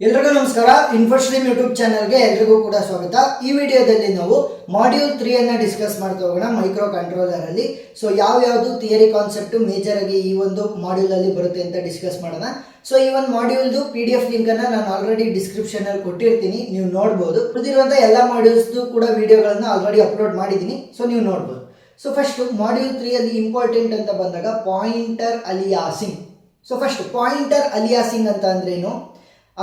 ಎಲ್ರಿಗೂ ನಮಸ್ಕಾರ. ಇನ್ಫೋಸ್ಟ್ರೀಮ್ ಯೂಟ್ಯೂಬ್ ಚಾನಲ್ಗೆ ಎಲ್ರಿಗೂ ಕೂಡ ಸ್ವಾಗತ. ಈ ವಿಡಿಯೋದಲ್ಲಿ ನಾವು ಮಾಡ್ಯೂಲ್ 3 ಅನ್ನ ಡಿಸ್ಕಸ್ ಮಾಡ್ತಾ ಹೋಗೋಣ ಮೈಕ್ರೋ ಕಂಟ್ರೋಲರ್ ಅಲ್ಲಿ. ಸೊ ಯಾವ್ಯಾವುದು ಥಿಯರಿ ಕಾನ್ಸೆಪ್ಟ್ ಮೇಜರ್ ಆಗಿ ಈ ಒಂದು ಮಾಡ್ಯೂಲ್ ಅಲ್ಲಿ ಬರುತ್ತೆ ಅಂತ ಡಿಸ್ಕಸ್ ಮಾಡೋಣ. ಸೊ ಈ ಒಂದು ಮಾಡ್ಯೂಲ್ದು PDF ಲಿಂಕ್ ಅನ್ನ ನಾನು ಆಲ್ರೆಡಿ ಡಿಸ್ಕ್ರಿಪ್ಷನ್ ಅಲ್ಲಿ ಕೊಟ್ಟಿರ್ತೀನಿ, ನೀವು ನೋಡಬಹುದು. ಉಳಿದಿರುವಂತ ಎಲ್ಲ ಮಾಡ್ಯೂಲ್ಸ್ ಕೂಡ ವಿಡಿಯೋಗಳನ್ನ ಆಲ್ರೆಡಿ ಅಪ್ಲೋಡ್ ಮಾಡಿದ್ದೀನಿ, ಸೊ ನೀವು ನೋಡಬಹುದು. ಸೊ ಫಸ್ಟ್ ಮಾಡ್ಯೂಲ್ 3 ಅಲ್ಲಿ ಇಂಪಾರ್ಟೆಂಟ್ ಅಂತ ಬಂದಾಗ pointer aliasing. So first pointer aliasing ಅಂತ ಅಂದ್ರೇನು?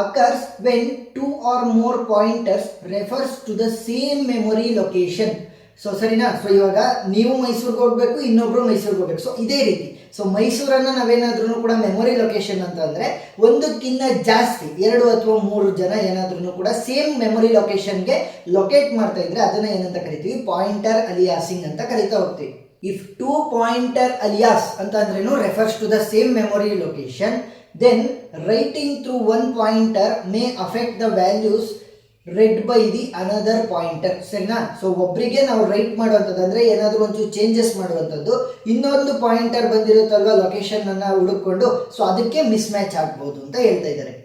occurs when two or more pointers refers to the same memory location. So ಸರಿನಾ? ಸೊ ಇವಾಗ ನೀವು ಮೈಸೂರಿಗೆ ಹೋಗ್ಬೇಕು, ಇನ್ನೊಬ್ರು ಮೈಸೂರಿಗೆ ಹೋಗ್ಬೇಕು. ಸೊ ಇದೇ ರೀತಿ ಸೊ ಮೈಸೂರನ್ನ ನಾವೇನಾದ್ರೂ ಕೂಡ ಮೆಮೊರಿ ಲೊಕೇಶನ್ ಅಂತ ಅಂದ್ರೆ ಒಂದಕ್ಕಿಂತ ಜಾಸ್ತಿ 2 ಅಥವಾ 3 ಜನ ಏನಾದ್ರೂ ಕೂಡ ಸೇಮ್ ಮೆಮೊರಿ ಲೊಕೇಶನ್ಗೆ ಲೊಕೇಟ್ ಮಾಡ್ತಾ ಇದ್ರೆ ಅದನ್ನ ಏನಂತ ಕರಿತೀವಿ? ಪಾಯಿಂಟರ್ ಅಲಿಯಾಸಿಂಗ್ ಅಂತ ಕರಿತಾ ಹೋಗ್ತೀವಿ. ಇಫ್ ಟೂ ಪಾಯಿಂಟರ್ ಅಲಿಯಾಸ್ ಅಂತ ಅಂದ್ರೇನು? Refers to the same memory location, then writing through one pointer may affect the values read by the another pointer. ಸರಿನಾ? ಸೊ ಒಬ್ಬರಿಗೆ ನಾವು ರೈಟ್ ಮಾಡುವಂಥದ್ದು ಅಂದರೆ ಏನಾದರೂ ಒಂಚೂರು ಚೇಂಜಸ್ ಮಾಡುವಂಥದ್ದು, ಇನ್ನೊಂದು ಪಾಯಿಂಟರ್ ಬಂದಿರುತ್ತಲ್ವ ಲೊಕೇಶನ್ ಅನ್ನ ಹುಡುಕೊಂಡು, ಸೊ ಅದಕ್ಕೆ ಮಿಸ್ ಮ್ಯಾಚ್ ಆಗ್ಬೋದು ಅಂತ ಹೇಳ್ತಾ ಇದ್ದಾರೆ.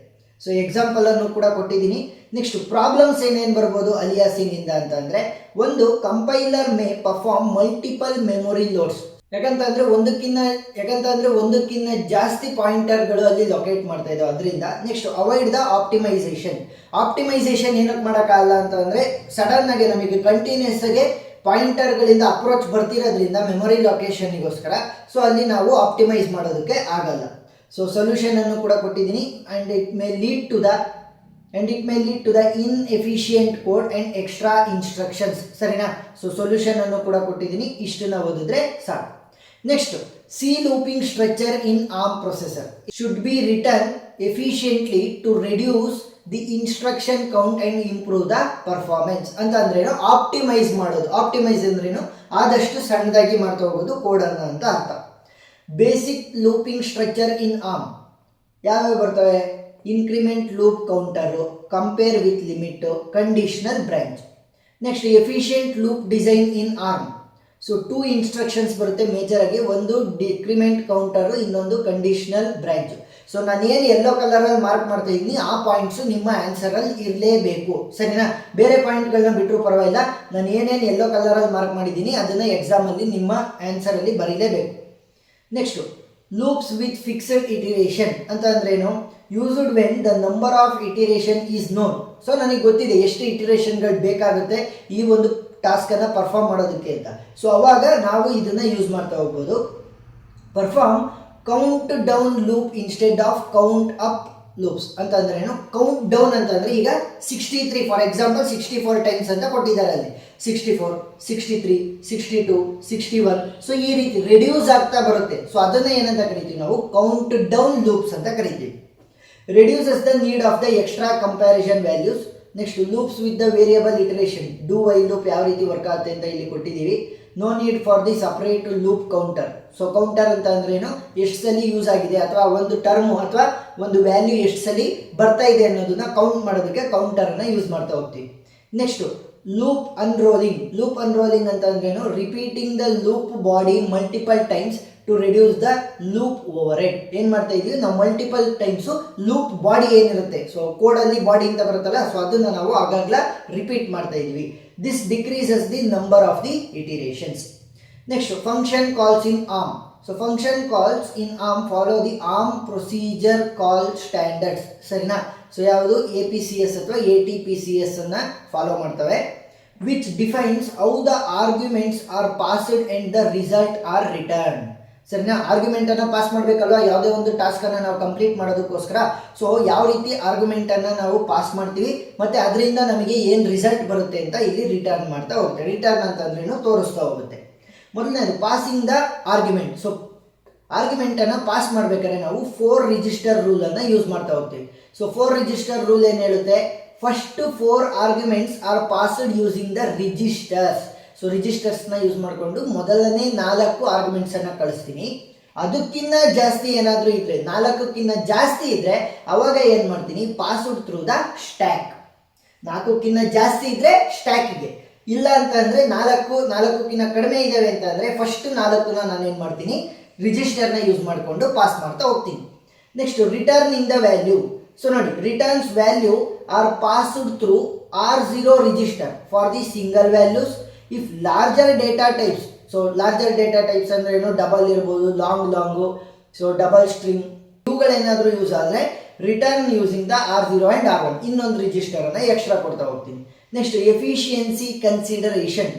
ಸೊ ಎಕ್ಸಾಂಪಲ್ ಅನ್ನು ಕೂಡ ಕೊಟ್ಟಿದ್ದೀನಿ. ನೆಕ್ಸ್ಟ್ ಪ್ರಾಬ್ಲಮ್ಸ್ ಏನೇನು ಬರ್ಬೋದು ಅಲಿಯಾಸಿಂಗ್ ಇಂದ ಅಂತ ಅಂದ್ರೆ, ಒಂದು compiler May perform multiple memory loads. ಯಾಕಂತಂದ್ರೆ ಒಂದಕ್ಕಿಂತ ಜಾಸ್ತಿ ಪಾಯಿಂಟರ್ಗಳು ಅಲ್ಲಿ ಲೊಕೇಟ್ ಮಾಡ್ತಾ ಇದ್ದಾವೆ ಅದರಿಂದ. ನೆಕ್ಸ್ಟ್ ಅವಾಯ್ಡ್ ದ ಆಪ್ಟಿಮೈಸೇಷನ್ ಏನಕ್ಕೆ ಮಾಡೋಕ್ಕಾಗಲ್ಲ ಅಂತಂದ್ರೆ, ಸಡನ್ ಆಗಿ ನಮಗೆ ಕಂಟಿನ್ಯೂಸ್ ಆಗಿ ಪಾಯಿಂಟರ್ಗಳಿಂದ ಅಪ್ರೋಚ್ ಬರ್ತಿರೋದ್ರಿಂದ ಮೆಮೊರಿ ಲೊಕೇಶನ್ಗೋಸ್ಕರ, ಸೊ ಅಲ್ಲಿ ನಾವು ಆಪ್ಟಿಮೈಸ್ ಮಾಡೋದಕ್ಕೆ ಆಗಲ್ಲ. ಸೊ ಸೊಲ್ಯೂಷನ್ ಅನ್ನು ಕೂಡ ಕೊಟ್ಟಿದ್ದೀನಿ. And it may lead to the inefficient code and extra instructions. ಸರಿನಾ? ಸೊ ಸೊಲ್ಯೂಷನ್ ಅನ್ನು ಕೂಡ ಕೊಟ್ಟಿದ್ದೀನಿ, ಇಷ್ಟನ್ನ ಓದಿದ್ರೆ ಸಾಕು. Next, C looping structure in ARM processor should be return efficiently to reduce the instruction count and improve the performance. ಅಂತ ಅಂದ್ರೇನು? Optimise ಮಾಡೋದು. ಆಪ್ಟಿಮೈಸ್ ಅಂದ್ರೇನು? ಆದಷ್ಟು ಸಣ್ಣದಾಗಿ ಮಾಡ್ತಾ ಹೋಗೋದು ಕೋಡನ್ನು ಅಂತ ಅರ್ಥ. Basic looping structure in arm ಯಾವ್ಯಾವ ಬರ್ತವೆ? Increment loop counter, compare with limit, conditional branch. Next, efficient loop design in ARM. So 2 instructions ಬರುತ್ತೆ ಮೇಜರ್ ಆಗಿ, ಒಂದು ಡಿಕ್ರಿಮೆಂಟ್ ಕೌಂಟರು, ಇನ್ನೊಂದು ಕಂಡೀಷನಲ್ ಬ್ರಾಂಚ್. ಸೊ ನಾನೇನು ಯೆಲ್ಲೋ ಕಲರಲ್ಲಿ ಮಾರ್ಕ್ ಮಾಡ್ತಾ ಇದ್ದೀನಿ ಆ ಪಾಯಿಂಟ್ಸು ನಿಮ್ಮ ಆನ್ಸರಲ್ಲಿ ಇರಲೇಬೇಕು. ಸರಿನಾ? ಬೇರೆ ಪಾಯಿಂಟ್ಗಳನ್ನ ಬಿಟ್ಟರು ಪರವಾಗಿಲ್ಲ, ನಾನು ಏನೇನು ಯೆಲ್ಲೋ ಕಲರಲ್ಲಿ ಮಾರ್ಕ್ ಮಾಡಿದ್ದೀನಿ ಅದನ್ನು ಎಕ್ಸಾಮಲ್ಲಿ ನಿಮ್ಮ ಆನ್ಸರಲ್ಲಿ ಬರೀಲೇಬೇಕು. Next, loops with fixed iteration ಅಂತ ಅಂದ್ರೇನು? Used when the number of iteration is known. So ನನಗೆ ಗೊತ್ತಿದೆ ಎಷ್ಟು ಇಟಿರೇಷನ್ಗಳು ಬೇಕಾಗುತ್ತೆ ಈ ಒಂದು ಟಾಸ್ಕನ್ನು ಪರ್ಫಾರ್ಮ್ ಮಾಡೋದಕ್ಕೆ ಅಂತ. ಸೊ ಅವಾಗ ನಾವು ಇದನ್ನು ಯೂಸ್ ಮಾಡ್ತಾ ಹೋಗ್ಬೋದು. Perform count down loop instead of count up loops ಅಂತ ಅಂದ್ರೇನು? ಕೌಂಟ್ ಡೌನ್ ಅಂತಂದರೆ ಈಗ 63 ಫಾರ್ ಎಕ್ಸಾಂಪಲ್ 64 ಟೈಮ್ಸ್ ಅಂತ ಕೊಟ್ಟಿದ್ದಾರೆ ಅಲ್ಲಿ. 64, 63, 62, 61. ಸೊ ಈ ರೀತಿ ರೆಡ್ಯೂಸ್ ಆಗ್ತಾ ಬರುತ್ತೆ. ಸೊ ಅದನ್ನು ಏನಂತ ಕರಿತೀವಿ ನಾವು? ಕೌಂಟ್ ಡೌನ್ ಲೂಪ್ಸ್ ಅಂತ ಕರಿತೀವಿ. Reduces the need of the extra comparison values. Next, loops with the variable iteration. Do while loop ಯಾವ ರೀತಿ ವರ್ಕ್ ಆಗುತ್ತೆ ಅಂತ ಇಲ್ಲಿ ಕೊಟ್ಟಿದ್ದೀವಿ. No need for the separate loop counter. So counter ಅಂತ ಅಂದ್ರೇನು? ಎಷ್ಟು ಸಲ ಯೂಸ್ ಆಗಿದೆ ಅಥವಾ ಒಂದು ಟರ್ಮು ಅಥವಾ ಒಂದು ವ್ಯಾಲ್ಯೂ ಎಷ್ಟು ಸಲ ಬರ್ತಾ ಇದೆ ಅನ್ನೋದನ್ನ ಕೌಂಟ್ ಮಾಡೋದಕ್ಕೆ ಕೌಂಟರನ್ನು ಯೂಸ್ ಮಾಡ್ತಾ ಹೋಗ್ತೀವಿ. ನೆಕ್ಸ್ಟ್, ಲೂಪ್ ಅನ್ರೋಲಿಂಗ್ ಅಂತ ಅಂದ್ರೇನು? Repeating the loop body multiple times to reduce the loop overhead. ಏನು ಮಾಡ್ತಾ ಇದೀವಿ ನಾವು? ಮಲ್ಟಿಪಲ್ ಟೈಮ್ಸು ಲೂಪ್ ಬಾಡಿ ಏನಿರುತ್ತೆ, ಸೊ ಕೋಡಲ್ಲಿ ಬಾಡಿ ಅಂತ ಬರುತ್ತಲ್ಲ, ಸೊ ಅದನ್ನು ನಾವು ಆಗಾಗ್ಲ ರಿಪೀಟ್ ಮಾಡ್ತಾ ಇದೀವಿ. This decreases the number of the iterations. Next, function calls in ARM. So function calls in ARM follow the ARM procedure call standards. ಸರಿನಾ? ಸೊ ಯಾವುದು? APCS ಅಥವಾ ATPCS ಅನ್ನ ಫಾಲೋ ಮಾಡ್ತವೆ. Which defines how the arguments are passed and the result are return. ಸರಿನಾ? ಆರ್ಗ್ಯುಮೆಂಟನ್ನು pass ಮಾಡಬೇಕಲ್ವ ಯಾವುದೇ ಒಂದು ಟಾಸ್ಕನ್ನು ನಾವು ಕಂಪ್ಲೀಟ್ ಮಾಡೋದಕ್ಕೋಸ್ಕರ. ಸೊ ಯಾವ ರೀತಿ ಆರ್ಗ್ಯುಮೆಂಟನ್ನು ನಾವು ಪಾಸ್ ಮಾಡ್ತೀವಿ ಮತ್ತು ಅದರಿಂದ ನಮಗೆ ಏನು ರಿಸಲ್ಟ್ ಬರುತ್ತೆ ಅಂತ ಇಲ್ಲಿ ರಿಟರ್ನ್ ಮಾಡ್ತಾ ಹೋಗುತ್ತೆ. ರಿಟರ್ನ್ ಅಂತಂದ್ರೇನು? ತೋರಿಸ್ತಾ ಹೋಗುತ್ತೆ. ಮೊದಲನೇದು ಪಾಸಿಂಗ್ ದ ಆರ್ಗ್ಯುಮೆಂಟ್. ಸೊ ಆರ್ಗ್ಯುಮೆಂಟನ್ನು ಪಾಸ್ ಮಾಡಬೇಕಾದ್ರೆ ನಾವು 4 ರಿಜಿಸ್ಟರ್ ರೂಲನ್ನು ಯೂಸ್ ಮಾಡ್ತಾ ಹೋಗ್ತೀವಿ. ಸೊ 4 ರಿಜಿಸ್ಟರ್ ರೂಲ್ ಏನು ಹೇಳುತ್ತೆ? First 4 arguments are passed using the registers. So ರಿಜಿಸ್ಟರ್ಸ್ನ ಯೂಸ್ ಮಾಡಿಕೊಂಡು ಮೊದಲನೇ 4 ಆರ್ಗ್ಯುಮೆಂಟ್ಸನ್ನು ಕಳಿಸ್ತೀನಿ. ಅದಕ್ಕಿಂತ ಜಾಸ್ತಿ ಏನಾದರೂ ಇದ್ದರೆ, 4ಕ್ಕಿಂತ ಜಾಸ್ತಿ ಇದ್ದರೆ ಅವಾಗ ಏನು ಮಾಡ್ತೀನಿ? Passed through the stack. 4ಕ್ಕಿಂತ ಜಾಸ್ತಿ ಇದ್ದರೆ ಸ್ಟ್ಯಾಕ್ಗೆ, ಇಲ್ಲ ಅಂತಂದರೆ 4ಕ್ಕಿಂತ ಕಡಿಮೆ ಇದ್ದಾವೆ ಅಂತಂದರೆ ಫಸ್ಟ್ 4ನ್ನ ನಾನೇನು ಮಾಡ್ತೀನಿ? ರಿಜಿಸ್ಟರ್ನ ಯೂಸ್ ಮಾಡಿಕೊಂಡು ಪಾಸ್ ಮಾಡ್ತಾ ಹೋಗ್ತೀನಿ. Next, returning the value. So ನೋಡಿ, returns value are passed through R0 register for the single values if larger data types. So larger data types ಅಂದ್ರೆ ಏನು, ಡಬಲ್ ಇರ್ಬೋದು, ಲಾಂಗು, ಸೊ ಡಬಲ್ ಸ್ಟ್ರಿಂಗ್, ಇವುಗಳೇನಾದರೂ use ಆದರೆ return using the R0 and R1 ಇನ್ನೊಂದು register ಅನ್ನ extra ಕೊಡ್ತಾ ಹೋಗ್ತೀನಿ. Next efficiency consideration.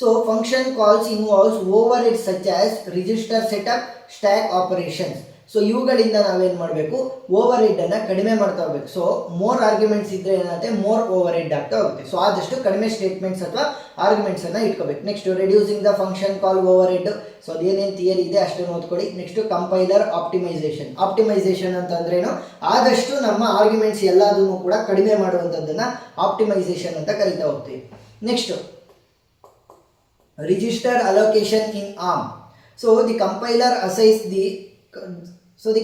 So function calls involves overhead such as register setup, stack operations. So ಇವುಗಳಿಂದ ನಾವೇನು ಮಾಡಬೇಕು, ಓವರ್ ಹೆಡ್ ಅನ್ನು ಕಡಿಮೆ ಮಾಡ್ತಾ ಹೋಗ್ಬೇಕು. ಸೊ ಮೋರ್ ಆರ್ಗ್ಯುಮೆಂಟ್ಸ್ ಇದ್ರೆ ಏನಾಗುತ್ತೆ, ಮೋರ್ ಓವರ್ ಹೆಡ್ ಆಗ್ತಾ ಹೋಗುತ್ತೆ. ಸೊ ಆದಷ್ಟು ಕಡಿಮೆ ಸ್ಟೇಟ್ಮೆಂಟ್ಸ್ ಅಥವಾ ಆರ್ಗ್ಯುಮೆಂಟ್ಸ್ ಅನ್ನ ಇಟ್ಕೋಬೇಕು. Next reducing the function call overhead. So ಅದೇನೇನು ಥಿಯರಿ ಇದೆ ಅಷ್ಟನ್ನು ಓದ್ಕೊಳ್ಳಿ. Next compiler optimisation. ಆಪ್ಟಿಮೈಸೇಷನ್ ಅಂತಂದ್ರೇನು, ಆದಷ್ಟು ನಮ್ಮ ಆರ್ಗ್ಯುಮೆಂಟ್ಸ್ ಎಲ್ಲದನ್ನು ಕೂಡ ಕಡಿಮೆ ಮಾಡುವಂಥದ್ದನ್ನ ಆಪ್ಟಿಮೈಸೇಷನ್ ಅಂತ ಕರಿತಾ ಹೋಗ್ತೀವಿ. Next register allocation in ARM. So the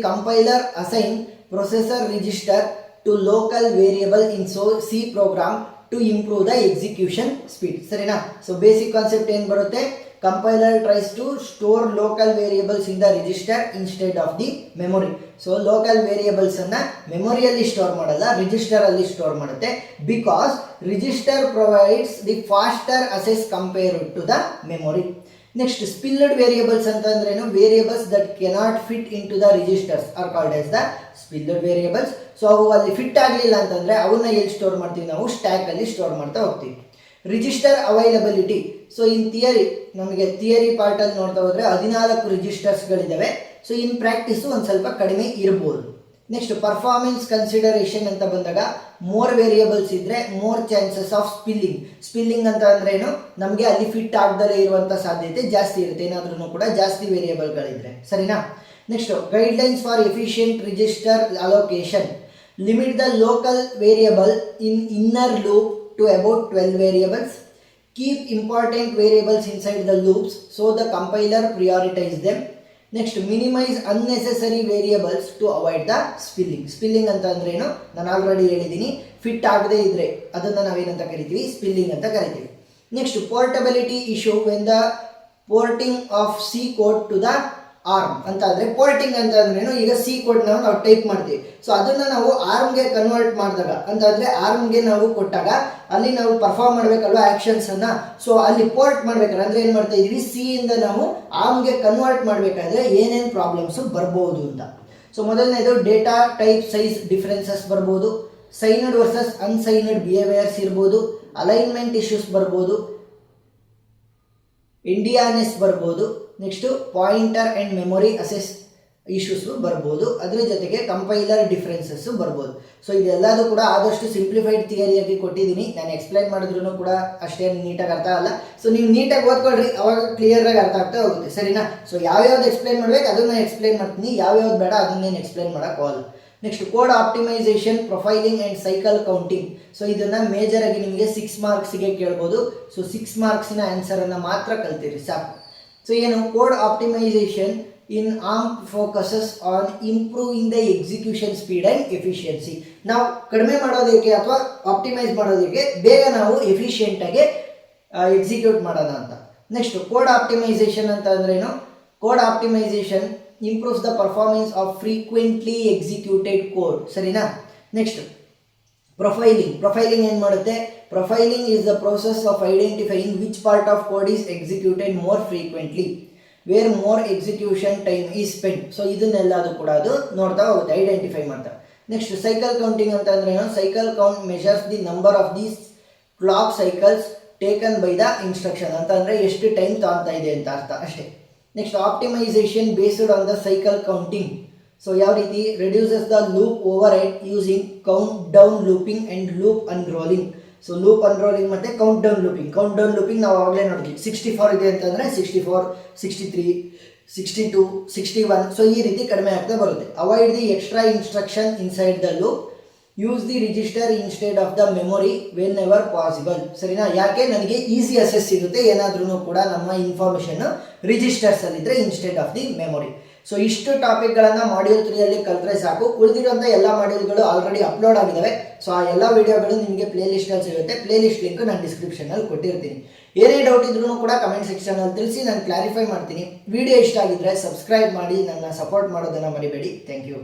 compiler assign processor register to local variable in C program to improve the execution speed. ಸರಿನಾ? ಸೊ ಬೇಸಿಕ್ ಕಾನ್ಸೆಪ್ಟ್ ಏನು ಬರುತ್ತೆ, compiler tries to store local variables in the register instead of the memory. So local variables ಅನ್ನ ಮೆಮೊರಿಯಲ್ಲಿ store ಮಾಡಲ್ಲ, register ಅಲ್ಲಿ store ಮಾಡುತ್ತೆ. Because register provides the faster access compared to the memory. Next spilled variables ಅಂತಂದ್ರೇನು, variables that cannot fit in to the registers are called as the spilled variables. So ಅವು ಅಲ್ಲಿ fit ಆಗಲಿಲ್ಲ ಅಂತಂದ್ರೆ ಅವನ್ನ ಎಲ್ಲಿ store ಮಾಡ್ತೀವಿ, ನಾವು ಸ್ಟ್ಯಾಕ್ ಅಲ್ಲಿ ಸ್ಟೋರ್ ಮಾಡ್ತಾ ಹೋಗ್ತೀವಿ. Register availability. ಸೊ ಇನ್ ನಮಗೆ ಥಿಯರಿ ಪಾರ್ಟ್ ಅಲ್ಲಿ ನೋಡ್ತಾ ಹೋದ್ರೆ 14 ರಿಜಿಸ್ಟರ್ಸ್ಗಳಿದ್ದಾವೆ. ಸೊ ಇನ್ ಪ್ರಾಕ್ಟೀಸ್ ಒಂದು ಸ್ವಲ್ಪ ಕಡಿಮೆ ಇರ್ಬೋದು. ನೆಕ್ಸ್ಟ್ ಪರ್ಫಾರ್ಮೆನ್ಸ್ ಕನ್ಸಿಡರೇಷನ್ ಅಂತ ಬಂದಾಗ ಮೋರ್ ವೇರಿಯೇಬಲ್ಸ್ ಇದ್ರೆ ಮೋರ್ ಚಾನ್ಸಸ್ ಆಫ್ ಸ್ಪಿಲ್ಲಿಂಗ್ ಅಂತ ಅಂದ್ರೆ ಏನು, ನಮಗೆ ಅಲ್ಲಿ ಫಿಟ್ ಆಗದಲ್ಲೇ ಇರುವಂತ ಸಾಧ್ಯತೆ ಜಾಸ್ತಿ ಇರುತ್ತೆ, ಏನಾದ್ರೂ ಕೂಡ ಜಾಸ್ತಿ ವೇರಿಯೇಬಲ್ಗಳಿದ್ರೆ. ಸರಿನಾ? Next guidelines for efficient register allocation. Limit the local variable in inner loop to about 12 variables. Keep important variables inside the loops so the compiler prioritize them. Next, minimize unnecessary variables to avoid the spilling ಅಂತ ಅಂದ್ರೆ ಏನು, ನಾನು already ಹೇಳಿದ್ದೀನಿ, fit ಆಗದೆ ಇದ್ರೆ ಅದನ್ನ ನಾವೇನಂತ ಕರಿತೀವಿ, ಸ್ಪಿಲ್ಲಿಂಗ್ ಅಂತ ಕರಿತೀವಿ. Next portability issue when the porting of C code to the ARM ಅಂತ ಅಂದ್ರೆ, ಪೋರ್ಟಿಂಗ್ ಅಂತ ಅಂದ್ರೇನು, ಈಗ C ಕೋಡ್ ನಾವು ಟೈಪ್ ಮಾಡ್ತೀವಿ. ಸೊ ಅದನ್ನ ನಾವು ARMಗೆ ಕನ್ವರ್ಟ್ ಮಾಡಿದಾಗ ಅಂತಂದ್ರೆ ARMಗೆ ನಾವು ಕೊಟ್ಟಾಗ ಅಲ್ಲಿ ನಾವು ಪರ್ಫಾರ್ಮ್ ಮಾಡ್ಬೇಕಲ್ವಾ ಆಕ್ಷನ್ಸ್ ಅನ್ನ. ಸೊ ಅಲ್ಲಿ ಪೋರ್ಟ್ ಮಾಡ್ಬೇಕಾದ್ರೆ ಅಂದ್ರೆ ಏನ್ ಮಾಡ್ತಾ ಇದೀವಿ, C ಇಂದ ನಾವು ARMಗೆ ಕನ್ವರ್ಟ್ ಮಾಡ್ಬೇಕಾದ್ರೆ ಏನೇನು ಪ್ರಾಬ್ಲಮ್ಸ್ ಬರ್ಬೋದು ಅಂತ. ಸೊ ಮೊದಲನೇದು ಡೇಟಾ ಟೈಪ್ ಸೈಜ್ ಡಿಫರೆನ್ಸಸ್ ಬರ್ಬೋದು, ಸೈನ್ಡ್ ವರ್ಸಸ್ ಅನ್ಸೈನ್ಡ್ ಬಿಹೇವಿಯರ್ಸ್ ಇರ್ಬೋದು, ಅಲೈನ್ಮೆಂಟ್ ಇಶ್ಯೂಸ್ ಬರ್ಬೋದು, ಇಂಡಿಯಾನೆಸ್ ಬರ್ಬೋದು. Next pointer and memory assess issues ಬರ್ಬೋದು. ಅದ್ರ ಜೊತೆಗೆ ಕಂಪೈಲರ್ ಡಿಫರೆನ್ಸಸ್ ಬರ್ಬೋದು. ಸೊ ಇದೆಲ್ಲದೂ ಕೂಡ ಆದಷ್ಟು ಸಿಂಪ್ಲಿಫೈಡ್ ಥಿಯರಿಯಾಗಿ ಕೊಟ್ಟಿದ್ದೀನಿ. ನಾನು ಎಕ್ಸ್ಪ್ಲೈನ್ ಮಾಡಿದ್ರು ಕೂಡ ಅಷ್ಟೇನು ನೀಟಾಗಿ ಅರ್ಥ ಆಗಲ್ಲ. ಸೊ ನೀವು ನೀಟಾಗಿ ಓದ್ಕೊಳ್ರಿ, ಅವಾಗ ಕ್ಲಿಯರ್ ಆಗಿ ಅರ್ಥ ಆಗ್ತಾ ಹೋಗುತ್ತೆ. ಸರಿನಾ? ಸೊ ಯಾವ್ಯಾವ್ದು ಎಕ್ಸ್ಪ್ಲೈನ್ ಮಾಡ್ಬೇಕು ಅದನ್ನ ಎಕ್ಸ್ಪ್ಲೈನ್ ಮಾಡ್ತೀನಿ, ಯಾವ್ಯಾವ್ದು ಬೇಡ ಅದನ್ನೇನು ಎಕ್ಸ್ಪ್ಲೈನ್ ಮಾಡಕ್ ಹೋಗಲ್ಲ. Next code optimisation, profiling and cycle counting. So ಇದನ್ನ ಮೇಜರ್ ಆಗಿ ನಿಮಗೆ 6 ಮಾರ್ಕ್ಸ್ಗೆ ಕೇಳ್ಬೋದು. ಸೊ 6 ಮಾರ್ಕ್ಸ್ನ ಆನ್ಸರ್ ಅನ್ನ ಮಾತ್ರ ಕಲ್ತೀರಿ ಸಾಕು. ಸೊ ಏನು code optimisation in ARM focuses on improving the execution speed and efficiency. ನಾವು ಕಡಿಮೆ ಮಾಡೋದಕ್ಕೆ ಅಥವಾ ಆಪ್ಟಿಮೈಸ್ ಮಾಡೋದಕ್ಕೆ ಬೇಗ ನಾವು ಎಫಿಷಿಯೆಂಟ್ ಆಗಿ ಎಕ್ಸಿಕ್ಯೂಟ್ ಮಾಡೋಣ ಅಂತ. ನೆಕ್ಸ್ಟ್ ಕೋಡ್ ಆಪ್ಟಿಮೈಸೇಷನ್ ಅಂತ ಅಂದ್ರೇನು, code optimisation improves the performance of frequently executed code. ಸರಿನಾ? ನೆಕ್ಸ್ಟ್ ಪ್ರೊಫೈಲಿಂಗ್ ಏನು ಮಾಡುತ್ತೆ, profiling is the process of identifying which part of code is executed more frequently where more execution time is spent. So ಇದನ್ನೆಲ್ಲದು ಕೂಡ ಅದು ನೋಡ್ತಾ ಹೋಗುತ್ತೆ, identify ಮಾಡ್ತಾ. Next cycle counting ಅಂತ ಅಂದ್ರೆ ಏನು, cycle count measures the number of these clock cycles taken by the instruction ಅಂತ ಅಂದ್ರೆ ಎಷ್ಟು ಟೈಮ್ ತಗೊಳ್ತಾ ಇದೆ ಅಂತ ಅರ್ಥ ಅಷ್ಟೇ. Next optimisation based on the cycle counting. So ಯಾವ ರೀತಿ, reduces the loop overhead using count down looping and loop unrolling. So loop unrolling ಮತ್ತೆ ಕೌಂಟ್ ಡೌನ್ ಲೂಪಿಂಗ್ ನಾವು ಆವಾಗಲೇ ನೋಡಿದ್ವಿ. 64 ಇದೆ ಅಂತಂದ್ರೆ 64, 63, 62, 61. ಸೊ ಈ ರೀತಿ ಕಡಿಮೆ ಆಗ್ತಾ ಬರುತ್ತೆ. Avoid the extra instruction inside the loop. Use the register instead of the memory whenever possible. ಸರಿನಾ? ಯಾಕೆ, ನನಗೆ ಈಸಿ ಅಸೆಸ್ ಸಿಗುತ್ತೆ ಏನಾದ್ರೂ ಕೂಡ ನಮ್ಮ ಇನ್ಫಾರ್ಮೇಷನ್ ರಿಜಿಸ್ಟರ್ಸ್ ಅಲ್ಲಿದ್ರೆ instead of the memory. So ಇಷ್ಟು ಟಾಪಿಕ್ಗಳನ್ನು ಮಾಡ್ಯೂಲ್ 3 ಕಲ್ತ್ರೆ ಸಾಕು. ಉಳಿದಿರುವಂಥ ಎಲ್ಲ ಮಾಡ್ಯೂಲ್ಗಳು ಆಲ್ರೆಡಿ ಅಪ್ಲೋಡ್ ಆಗಿದ್ದಾವೆ. ಸೊ ಆ ಎಲ್ಲ ವಿಡಿಯೋಗಳು ನಿಮಗೆ ಪ್ಲೇ ಲಿಸ್ಟಲ್ಲಿ ಸಿಗುತ್ತೆ. ಪ್ಲೇ ಲಿಸ್ಟ್ ಲಿಂಕ್ ನಾನು ಡಿಸ್ಕ್ರಿಪ್ಷನಲ್ಲಿ ಕೊಟ್ಟಿರ್ತೀನಿ. ಏನೇ ಡೌಟ್ ಇದ್ರೂ ಕೂಡ ಕಮೆಂಟ್ ಸೆಕ್ಷನಲ್ಲಿ ತಿಳಿಸಿ, ನಾನು ಕ್ಲಾರಿಫೈ ಮಾಡ್ತೀನಿ. ವಿಡಿಯೋ ಇಷ್ಟ ಆಗಿದ್ರೆ ಸಬ್ಸ್ಕ್ರೈಬ್ ಮಾಡಿ ನನ್ನ ಸಪೋರ್ಟ್ ಮಾಡೋದನ್ನು ಮರಿಬೇಡಿ. Thank you.